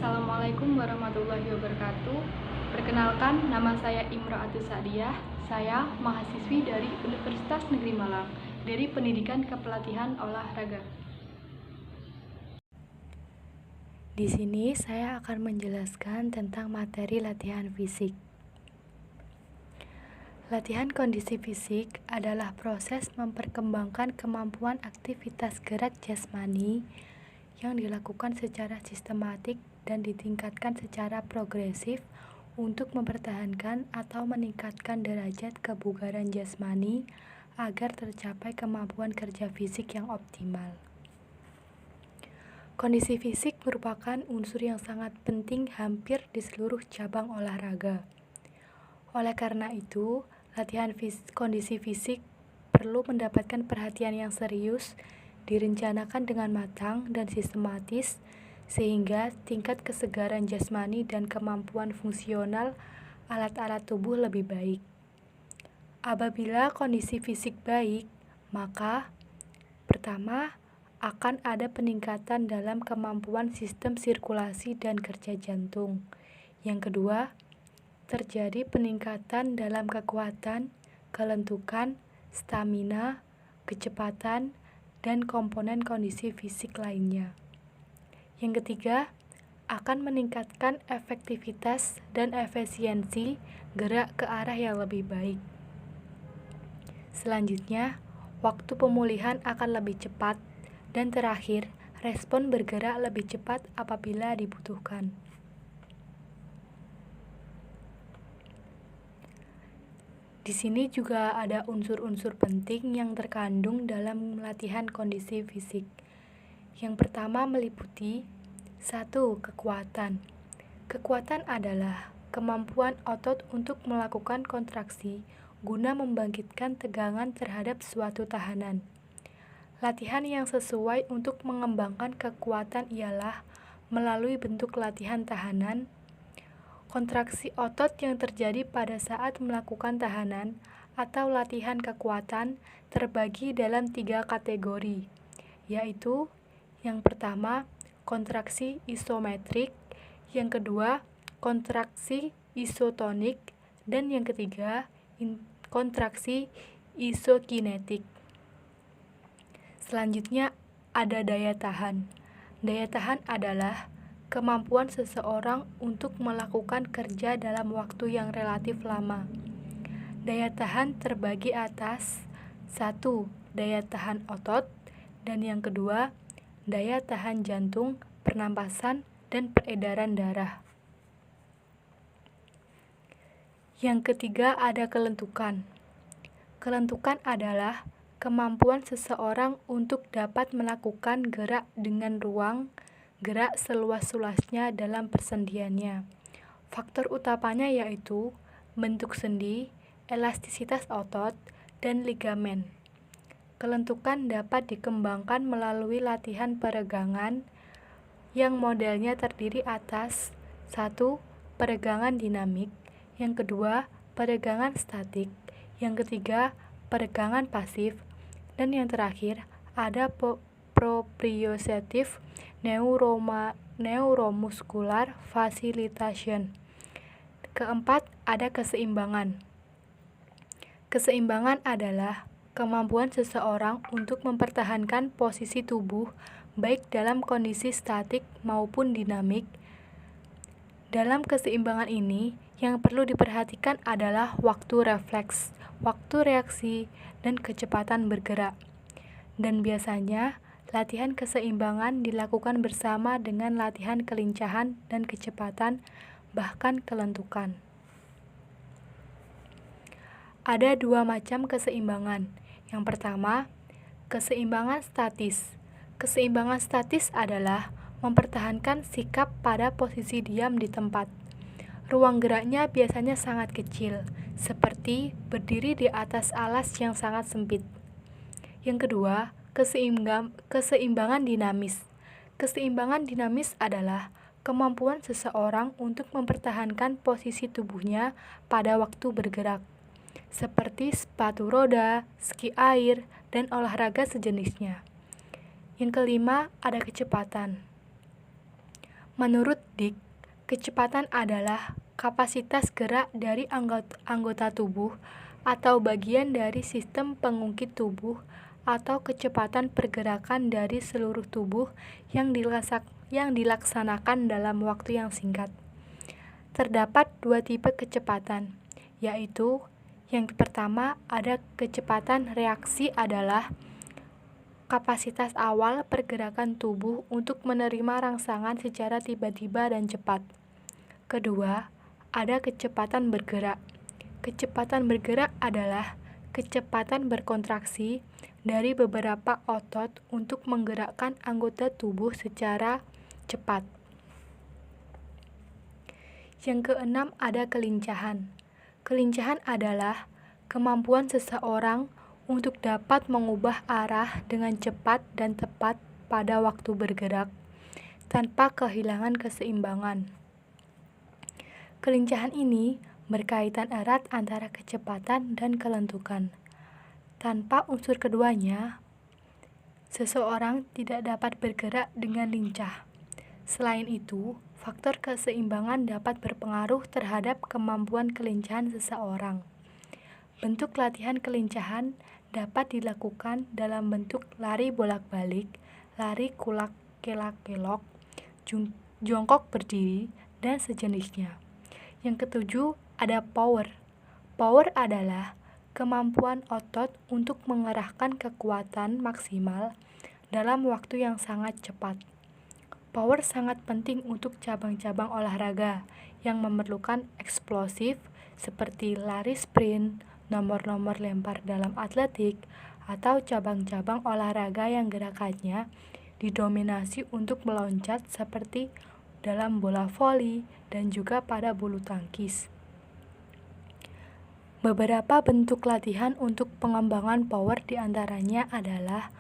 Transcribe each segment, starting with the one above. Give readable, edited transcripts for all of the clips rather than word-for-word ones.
Assalamualaikum warahmatullahi wabarakatuh. Perkenalkan, nama saya Imro'atus Sa'diyah. Saya mahasiswi dari Universitas Negeri Malang dari Pendidikan Kepelatihan Olahraga. Di sini saya akan menjelaskan tentang materi latihan fisik. Latihan kondisi fisik adalah proses memperkembangkan kemampuan aktivitas gerak jasmani yang dilakukan secara sistematik dan ditingkatkan secara progresif untuk mempertahankan atau meningkatkan derajat kebugaran jasmani agar tercapai kemampuan kerja fisik yang optimal. Kondisi fisik merupakan unsur yang sangat penting hampir di seluruh cabang olahraga. Oleh karena itu, latihan kondisi fisik perlu mendapatkan perhatian yang serius, direncanakan dengan matang dan sistematis, sehingga tingkat kesegaran jasmani dan kemampuan fungsional alat-alat tubuh lebih baik. Apabila kondisi fisik baik, maka pertama, akan ada peningkatan dalam kemampuan sistem sirkulasi dan kerja jantung. Yang kedua, terjadi peningkatan dalam kekuatan, kelentukan, stamina, kecepatan, dan komponen kondisi fisik lainnya. Yang ketiga, akan meningkatkan efektivitas dan efisiensi gerak ke arah yang lebih baik. Selanjutnya, waktu pemulihan akan lebih cepat, dan terakhir, respon bergerak lebih cepat apabila dibutuhkan. Di sini juga ada unsur-unsur penting yang terkandung dalam latihan kondisi fisik. Yang pertama meliputi 1. Kekuatan. Kekuatan adalah kemampuan otot untuk melakukan kontraksi guna membangkitkan tegangan terhadap suatu tahanan. Latihan yang sesuai untuk mengembangkan kekuatan ialah melalui bentuk latihan tahanan. Kontraksi otot yang terjadi pada saat melakukan tahanan atau latihan kekuatan terbagi dalam 3 kategori, yaitu yang pertama, kontraksi isometrik, yang kedua, kontraksi isotonik, dan yang ketiga, kontraksi isokinetik. Selanjutnya ada daya tahan. Daya tahan adalah kemampuan seseorang untuk melakukan kerja dalam waktu yang relatif lama. Daya tahan terbagi atas 1. Daya tahan otot, dan yang kedua, daya tahan jantung, pernapasan, dan peredaran darah. Yang ketiga ada kelentukan. Kelentukan adalah kemampuan seseorang untuk dapat melakukan gerak dengan ruang gerak seluas-luasnya dalam persendiannya. Faktor utamanya yaitu bentuk sendi, elastisitas otot, dan ligamen. Kelentukan dapat dikembangkan melalui latihan peregangan yang modelnya terdiri atas 1. Peregangan dinamik, yang kedua, peregangan statik, yang ketiga, peregangan pasif, dan yang terakhir, ada proprioceptive neuromuscular facilitation. Keempat, ada keseimbangan. Keseimbangan adalah kemampuan seseorang untuk mempertahankan posisi tubuh baik dalam kondisi statik maupun dinamik. Dalam keseimbangan ini, yang perlu diperhatikan adalah waktu refleks, waktu reaksi, dan kecepatan bergerak. Dan biasanya, latihan keseimbangan dilakukan bersama dengan latihan kelincahan dan kecepatan, bahkan kelentukan. Ada 2 macam keseimbangan. Yang pertama, keseimbangan statis. Keseimbangan statis adalah mempertahankan sikap pada posisi diam di tempat. Ruang geraknya biasanya sangat kecil, seperti berdiri di atas alas yang sangat sempit. Yang kedua, keseimbangan dinamis. Keseimbangan dinamis adalah kemampuan seseorang untuk mempertahankan posisi tubuhnya pada waktu bergerak, seperti sepatu roda, ski air, dan olahraga sejenisnya. Yang kelima, ada kecepatan. Menurut Dick, kecepatan adalah kapasitas gerak dari anggota tubuh atau bagian dari sistem pengungkit tubuh atau kecepatan pergerakan dari seluruh tubuh yang dilaksanakan dalam waktu yang singkat. Terdapat dua tipe kecepatan, yaitu yang pertama ada kecepatan reaksi adalah kapasitas awal pergerakan tubuh untuk menerima rangsangan secara tiba-tiba dan cepat. Kedua, ada kecepatan bergerak. Kecepatan bergerak adalah kecepatan berkontraksi dari beberapa otot untuk menggerakkan anggota tubuh secara cepat. Yang keenam ada kelincahan. Kelincahan adalah kemampuan seseorang untuk dapat mengubah arah dengan cepat dan tepat pada waktu bergerak, tanpa kehilangan keseimbangan. Kelincahan ini berkaitan erat antara kecepatan dan kelentukan. Tanpa unsur keduanya, seseorang tidak dapat bergerak dengan lincah. Selain itu, faktor keseimbangan dapat berpengaruh terhadap kemampuan kelincahan seseorang. Bentuk latihan kelincahan dapat dilakukan dalam bentuk lari bolak-balik, lari kelak-kelok, jongkok berdiri, dan sejenisnya. Yang ketujuh, ada power. Power adalah kemampuan otot untuk mengerahkan kekuatan maksimal dalam waktu yang sangat cepat. Power sangat penting untuk cabang-cabang olahraga yang memerlukan eksplosif seperti lari sprint, nomor-nomor lempar dalam atletik, atau cabang-cabang olahraga yang gerakannya didominasi untuk meloncat seperti dalam bola voli dan juga pada bulu tangkis. Beberapa bentuk latihan untuk pengembangan power diantaranya adalah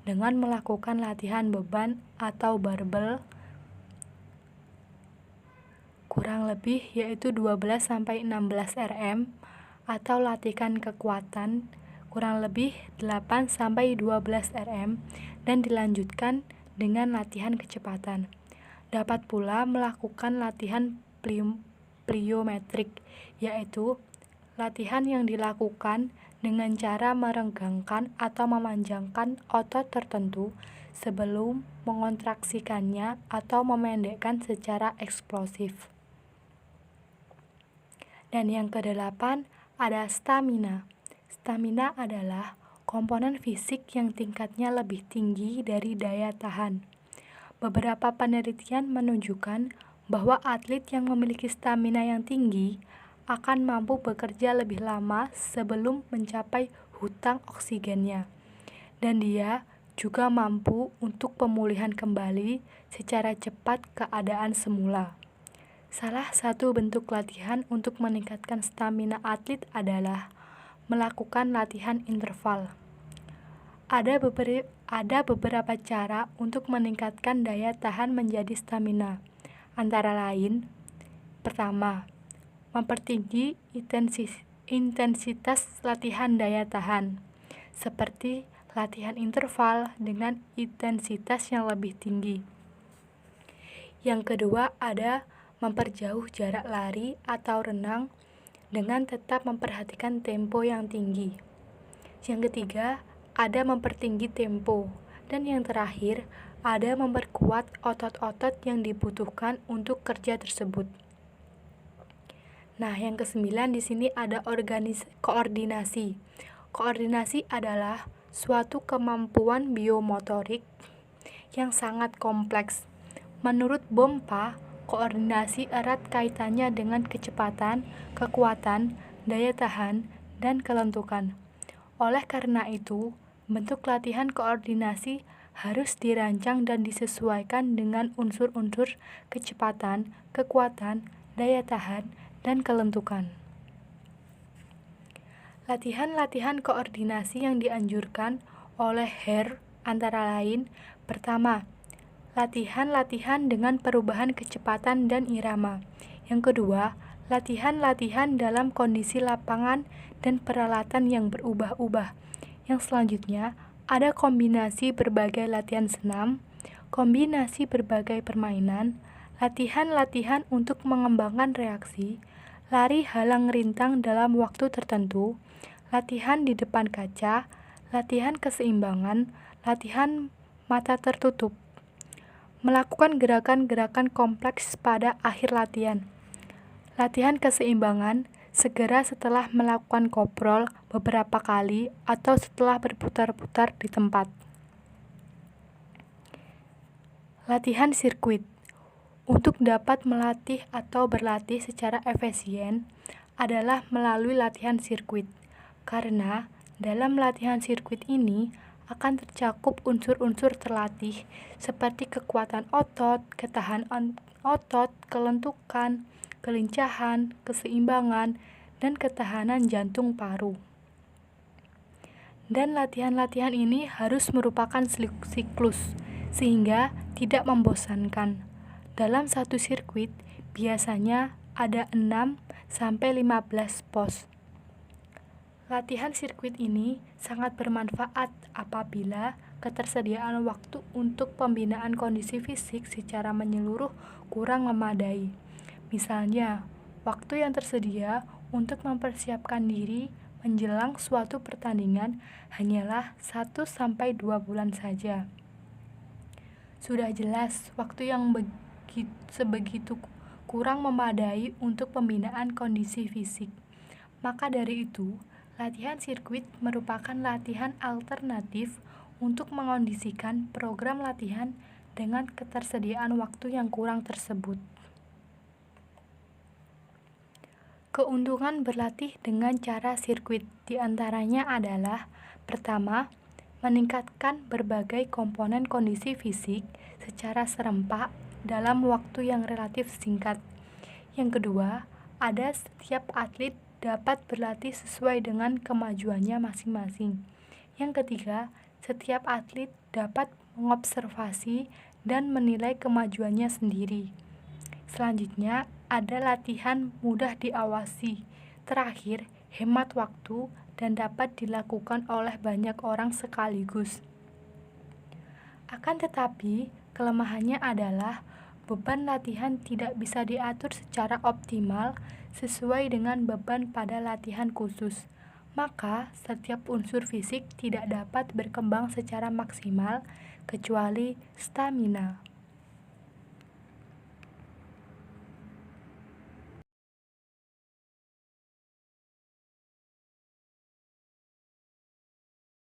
dengan melakukan latihan beban atau barbel kurang lebih yaitu 12-16 Rm atau latihan kekuatan kurang lebih 8-12 Rm dan dilanjutkan dengan latihan kecepatan. Dapat pula melakukan latihan pliometrik, yaitu latihan yang dilakukan dengan cara merenggangkan atau memanjangkan otot tertentu sebelum mengontraksikannya atau memendekkan secara eksplosif. Dan yang kedelapan ada stamina. Stamina adalah komponen fisik yang tingkatnya lebih tinggi dari daya tahan. Beberapa penelitian menunjukkan bahwa atlet yang memiliki stamina yang tinggi akan mampu bekerja lebih lama sebelum mencapai hutang oksigennya, dan dia juga mampu untuk pemulihan kembali secara cepat keadaan semula. Salah satu bentuk latihan untuk meningkatkan stamina atlet adalah melakukan latihan interval. Ada beberapa cara untuk meningkatkan daya tahan menjadi stamina, antara lain: pertama, mempertinggi intensitas latihan daya tahan, seperti latihan interval dengan intensitas yang lebih tinggi. Yang kedua ada memperjauh jarak lari atau renang dengan tetap memperhatikan tempo yang tinggi. Yang ketiga ada mempertinggi tempo, dan yang terakhir ada memperkuat otot-otot yang dibutuhkan untuk kerja tersebut. Nah, yang kesembilan di sini ada koordinasi. Koordinasi adalah suatu kemampuan biomotorik yang sangat kompleks. Menurut Bompa, koordinasi erat kaitannya dengan kecepatan, kekuatan, daya tahan, dan kelentukan. Oleh karena itu, bentuk latihan koordinasi harus dirancang dan disesuaikan dengan unsur-unsur kecepatan, kekuatan, daya tahan, dan kelentukan. Latihan-latihan koordinasi yang dianjurkan oleh Hare antara lain: pertama, latihan-latihan dengan perubahan kecepatan dan irama. Yang kedua, latihan-latihan dalam kondisi lapangan dan peralatan yang berubah-ubah. Yang selanjutnya, ada kombinasi berbagai latihan senam, kombinasi berbagai permainan, latihan-latihan untuk mengembangkan reaksi, lari halang rintang dalam waktu tertentu, latihan di depan kaca, latihan keseimbangan, latihan mata tertutup. Melakukan gerakan-gerakan kompleks pada akhir latihan. Latihan keseimbangan segera setelah melakukan koprol beberapa kali atau setelah berputar-putar di tempat. Latihan sirkuit. Untuk dapat melatih atau berlatih secara efisien adalah melalui latihan sirkuit. Karena dalam latihan sirkuit ini akan tercakup unsur-unsur terlatih seperti kekuatan otot, ketahanan otot, kelentukan, kelincahan, keseimbangan, dan ketahanan jantung paru. Dan latihan-latihan ini harus merupakan siklus, sehingga tidak membosankan. Dalam satu sirkuit, biasanya ada 6-15 pos. Latihan sirkuit ini sangat bermanfaat apabila ketersediaan waktu untuk pembinaan kondisi fisik secara menyeluruh kurang memadai. Misalnya, waktu yang tersedia untuk mempersiapkan diri menjelang suatu pertandingan hanyalah 1-2 bulan saja. Sudah jelas waktu yang sebegitu kurang memadai untuk pembinaan kondisi fisik. Maka dari itu, latihan sirkuit merupakan latihan alternatif untuk mengondisikan program latihan dengan ketersediaan waktu yang kurang tersebut. Keuntungan berlatih dengan cara sirkuit diantaranya adalah: pertama, meningkatkan berbagai komponen kondisi fisik secara serempak dalam waktu yang relatif singkat. Yang kedua, setiap atlet dapat berlatih sesuai dengan kemajuannya masing-masing. Yang ketiga, setiap atlet dapat mengobservasi dan menilai kemajuannya sendiri. Selanjutnya, ada latihan mudah diawasi. Terakhir, hemat waktu dan dapat dilakukan oleh banyak orang sekaligus. Akan tetapi, kelemahannya adalah beban latihan tidak bisa diatur secara optimal sesuai dengan beban pada latihan khusus. Maka, setiap unsur fisik tidak dapat berkembang secara maksimal kecuali stamina.